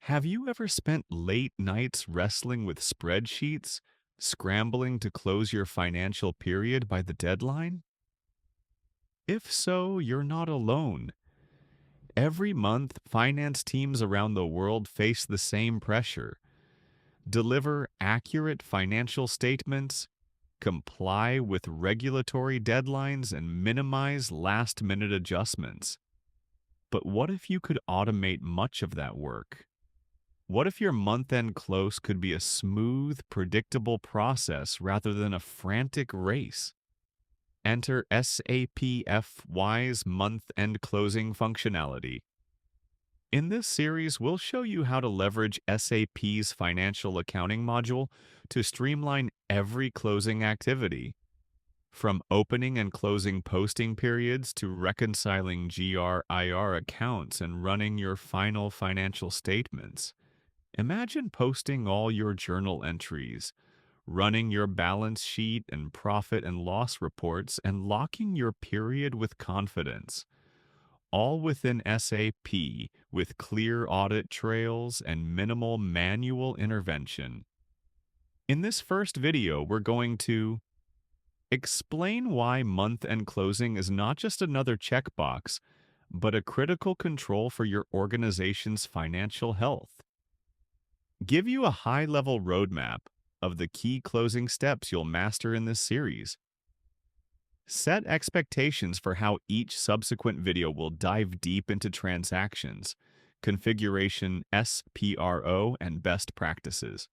Have you ever spent late nights wrestling with spreadsheets, scrambling to close your financial period by the deadline? If so, you're not alone. Every month, finance teams around the world face the same pressure. Deliver accurate financial statements, comply with regulatory deadlines, and minimize last-minute adjustments. But what if you could automate much of that work? What if your month-end close could be a smooth, predictable process rather than a frantic race? Enter SAP FY's month-end closing functionality. In this series, we'll show you how to leverage SAP's financial accounting module to streamline every closing activity. From opening and closing posting periods to reconciling GRIR accounts and running your final financial statements. Imagine posting all your journal entries, running your balance sheet and profit and loss reports, and locking your period with confidence, all within SAP with clear audit trails and minimal manual intervention. In this first video, we're going to explain why month-end closing is not just another checkbox, but a critical control for your organization's financial health. Give you a high-level roadmap of the key closing steps you'll master in this series. Set expectations for how each subsequent video will dive deep into transactions, configuration SPRO, and best practices.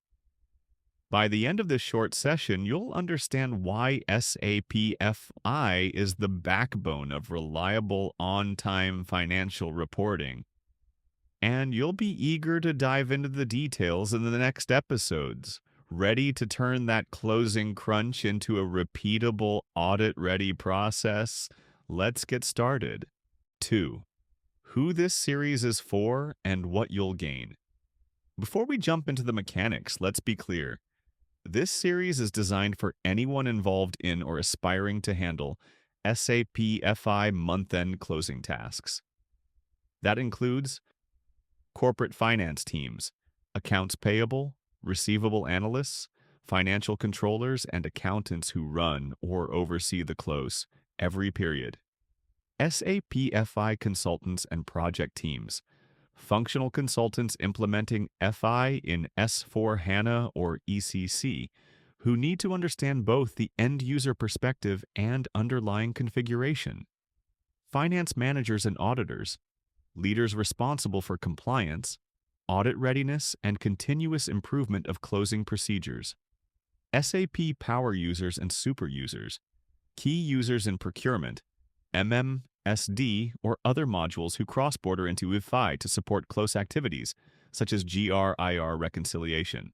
By the end of this short session, you'll understand why SAP FI is the backbone of reliable on-time financial reporting. And you'll be eager to dive into the details in the next episodes, ready to turn that closing crunch into a repeatable audit-ready process. Let's get started. 2. Who this series is for and what you'll gain. Before we jump into the mechanics, let's be clear. This series is designed for anyone involved in or aspiring to handle SAP FI month-end closing tasks. That includes corporate finance teams, accounts payable, receivable analysts, financial controllers, and accountants who run or oversee the close every period. SAP FI consultants and project teams, functional consultants implementing FI in S/4HANA or ECC, who need to understand both the end-user perspective and underlying configuration. Finance managers and auditors, leaders responsible for compliance, audit readiness, and continuous improvement of closing procedures. SAP power users and super users, key users in procurement, SD, or other modules who cross-border into FI to support close activities, such as GRIR reconciliation.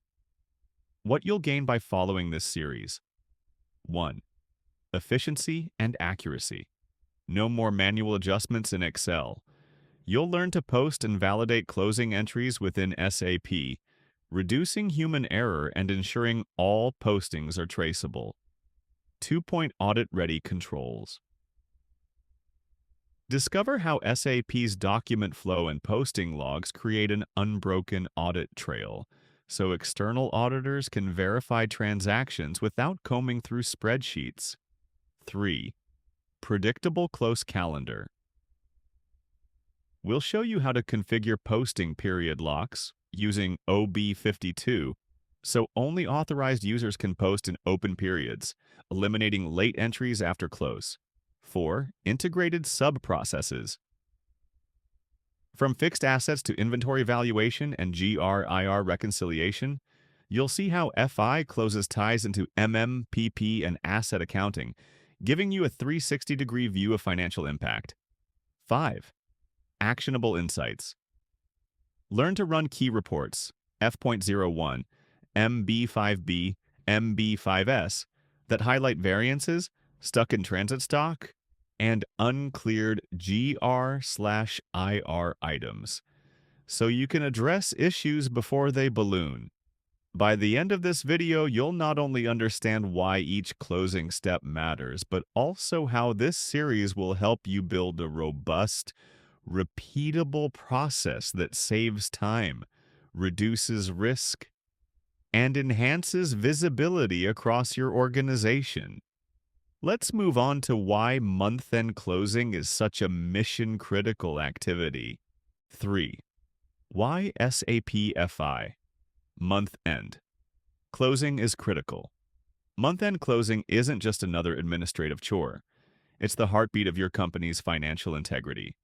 What you'll gain by following this series. 1. Efficiency and accuracy. No more manual adjustments in Excel. You'll learn to post and validate closing entries within SAP, reducing human error and ensuring all postings are traceable. 2-point audit-ready controls. Discover how SAP's document flow and posting logs create an unbroken audit trail, so external auditors can verify transactions without combing through spreadsheets. 3. Predictable close calendar. We'll show you how to configure posting period locks using OB52, so only authorized users can post in open periods, eliminating late entries after close. 4. Integrated sub-processes. From fixed assets to inventory valuation and GRIR reconciliation, you'll see how FI closes ties into PP, and asset accounting, giving you a 360-degree view of financial impact. 5. Actionable insights. Learn to run key reports, F.01, MB5B, MB5S, that highlight variances, stuck-in-transit stock, and uncleared GR/IR items, so you can address issues before they balloon. By the end of this video, you'll not only understand why each closing step matters, but also how this series will help you build a robust, repeatable process that saves time, reduces risk, and enhances visibility across your organization. Let's move on to why month-end closing is such a mission-critical activity. 3. Why SAP FI? Month-end closing is critical. Month-end closing isn't just another administrative chore. It's the heartbeat of your company's financial integrity.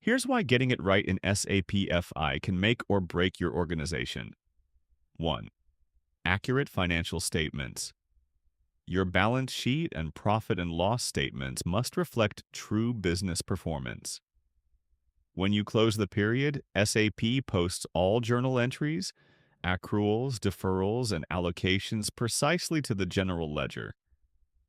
Here's why getting it right in SAP FI can make or break your organization. 1. Accurate financial statements. Your balance sheet and profit and loss statements must reflect true business performance. When you close the period, SAP posts all journal entries, accruals, deferrals, and allocations precisely to the general ledger.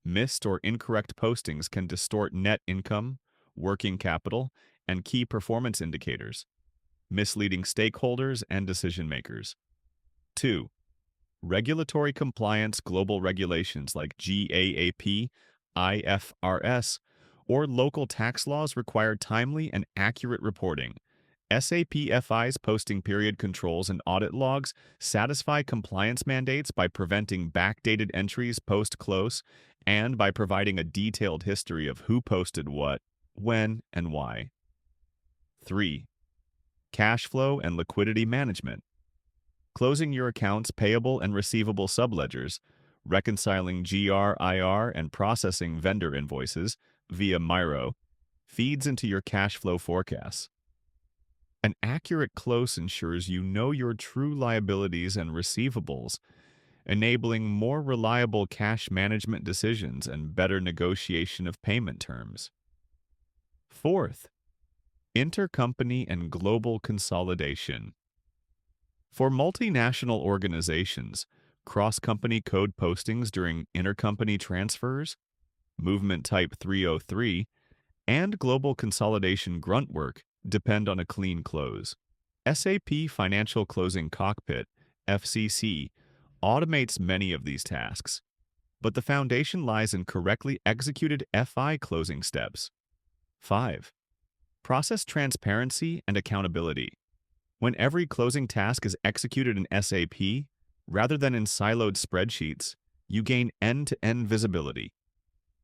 Missed or incorrect postings can distort net income, working capital, and key performance indicators, misleading stakeholders and decision-makers. 2. Regulatory compliance. Global regulations like GAAP, IFRS, or local tax laws require timely and accurate reporting. SAP FI's posting period controls and audit logs satisfy compliance mandates by preventing backdated entries post-close and by providing a detailed history of who posted what, when, and why. 3. Cash flow and liquidity management. Closing your accounts payable and receivable subledgers, reconciling GR, IR, and processing vendor invoices via Miro feeds into your cash flow forecasts. An accurate close ensures you know your true liabilities and receivables, enabling more reliable cash management decisions and better negotiation of payment terms. 4th, intercompany and global consolidation. For multinational organizations, cross-company code postings during intercompany transfers, movement type 303, and global consolidation grunt work depend on a clean close. SAP Financial Closing Cockpit, FCC, automates many of these tasks, but the foundation lies in correctly executed FI closing steps. 5. Process transparency and accountability. When every closing task is executed in SAP, rather than in siloed spreadsheets, you gain end-to-end visibility.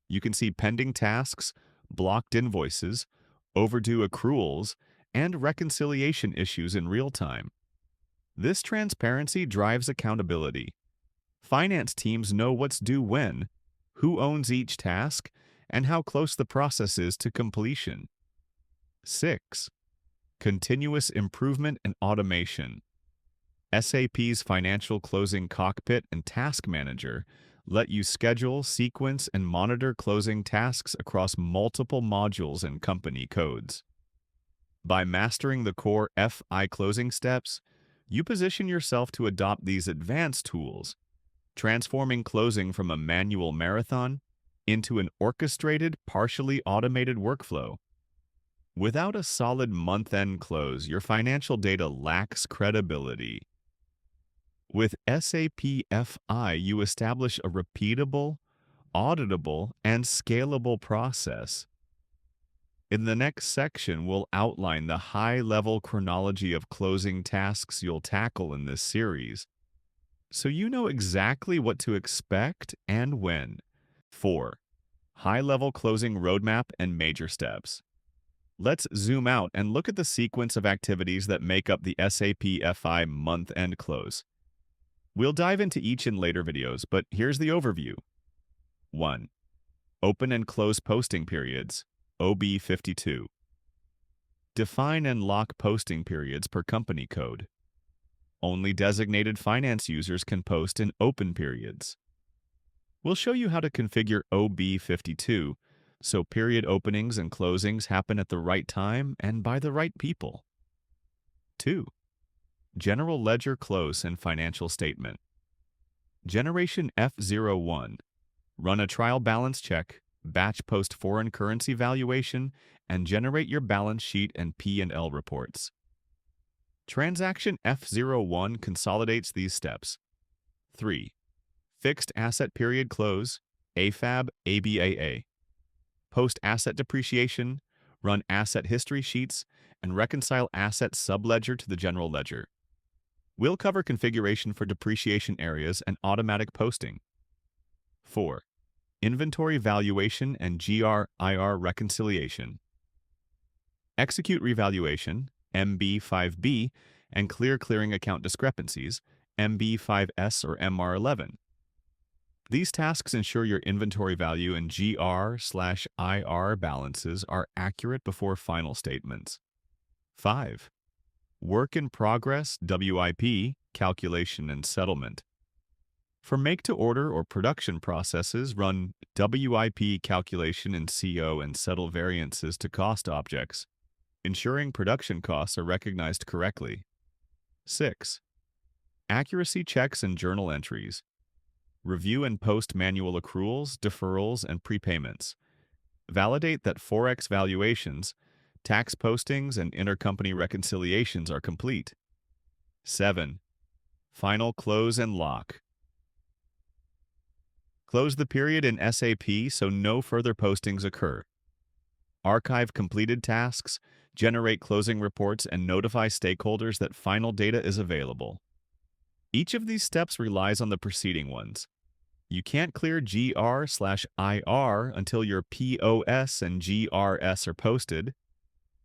You can see pending tasks, blocked invoices, overdue accruals, and reconciliation issues in real time. This transparency drives accountability. Finance teams know what's due when, who owns each task, and how close the process is to completion. 6. Continuous improvement and automation. SAP's Financial Closing Cockpit and Task Manager let you schedule, sequence, and monitor closing tasks across multiple modules and company codes. By mastering the core FI closing steps, you position yourself to adopt these advanced tools, transforming closing from a manual marathon into an orchestrated, partially automated workflow. Without a solid month-end close, your financial data lacks credibility. With SAP FI, you establish a repeatable, auditable, and scalable process. In the next section, we'll outline the high-level chronology of closing tasks you'll tackle in this series, so you know exactly what to expect and when. 4. High-level closing roadmap and major steps. Let's zoom out and look at the sequence of activities that make up the SAP FI month-end close. We'll dive into each in later videos, but here's the overview. 1. Open and close posting periods, OB52. Define and lock posting periods per company code. Only designated finance users can post in open periods. We'll show you how to configure OB52 so period openings and closings happen at the right time and by the right people. 2. General ledger close and financial statement. Generation F.01. Run a trial balance check, batch post foreign currency valuation, and generate your balance sheet and P&L reports. Transaction F.01 consolidates these steps. 3. Fixed asset period close, AFAB, ABAA. Post asset depreciation, run asset history sheets, and reconcile asset subledger to the general ledger. We'll cover configuration for depreciation areas and automatic posting. 4. Inventory valuation and GR/IR reconciliation. Execute revaluation, MB5B, and clear clearing account discrepancies, MB5S or MR11. These tasks ensure your inventory value and GR/IR balances are accurate before final statements. 5. Work in progress, WIP, calculation and settlement. For make-to-order or production processes, run WIP calculation in CO and settle variances to cost objects, ensuring production costs are recognized correctly. 6. Accuracy checks and journal entries. Review and post manual accruals, deferrals, and prepayments. Validate that Forex valuations, tax postings, and intercompany reconciliations are complete. 7. Final close and lock. Close the period in SAP so no further postings occur. Archive completed tasks, generate closing reports, and notify stakeholders that final data is available. Each of these steps relies on the preceding ones. You can't clear GR/IR until your POS and GRS are posted.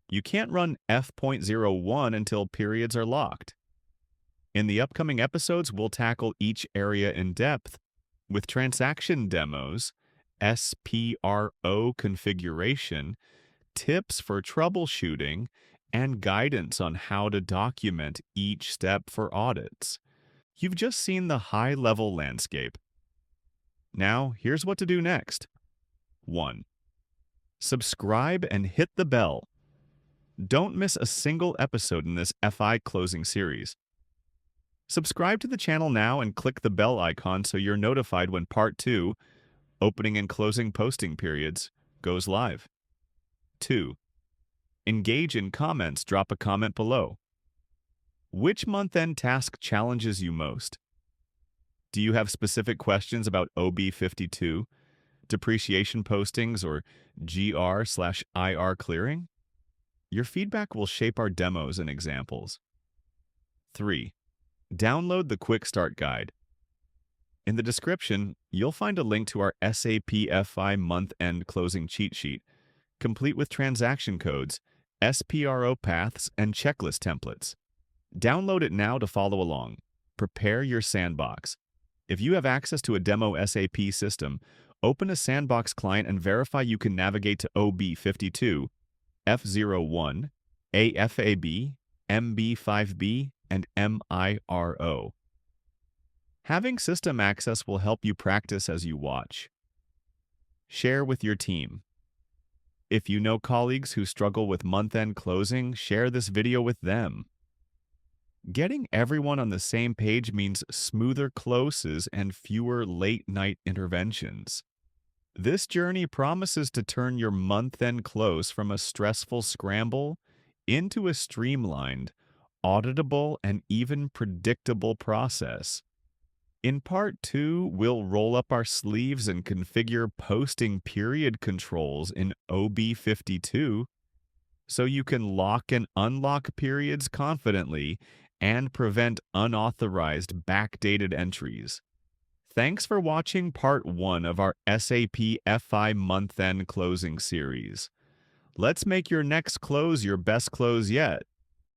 You can't run F.01 until periods are locked. In the upcoming episodes, we'll tackle each area in depth with transaction demos, SPRO configuration, tips for troubleshooting, and guidance on how to document each step for audits. You've just seen the high-level landscape. Now, here's what to do next. 1. Subscribe and hit the bell. Don't miss a single episode in this FI closing series. Subscribe to the channel now and click the bell icon so you're notified when Part 2, Opening and Closing Posting Periods, goes live. 2. Engage in comments. Drop a comment below. Which month-end task challenges you most? Do you have specific questions about OB52, depreciation postings, or GR/IR clearing? Your feedback will shape our demos and examples. 3. Download the Quick Start Guide. In the description, you'll find a link to our SAP FI month-end closing cheat sheet, complete with transaction codes, SPRO paths, and checklist templates. Download it now to follow along. Prepare your sandbox. If you have access to a demo SAP system, open a sandbox client and verify you can navigate to OB52, F.01, AFAB, MB5B, and MIRO. Having system access will help you practice as you watch. Share with your team. If you know colleagues who struggle with month-end closing, share this video with them. Getting everyone on the same page means smoother closes and fewer late-night interventions. This journey promises to turn your month-end close from a stressful scramble into a streamlined, auditable, and even predictable process. In Part 2, we'll roll up our sleeves and configure posting period controls in OB52 so you can lock and unlock periods confidently and prevent unauthorized backdated entries. Thanks for watching Part 1 of our SAP FI month-end closing series. Let's make your next close your best close yet.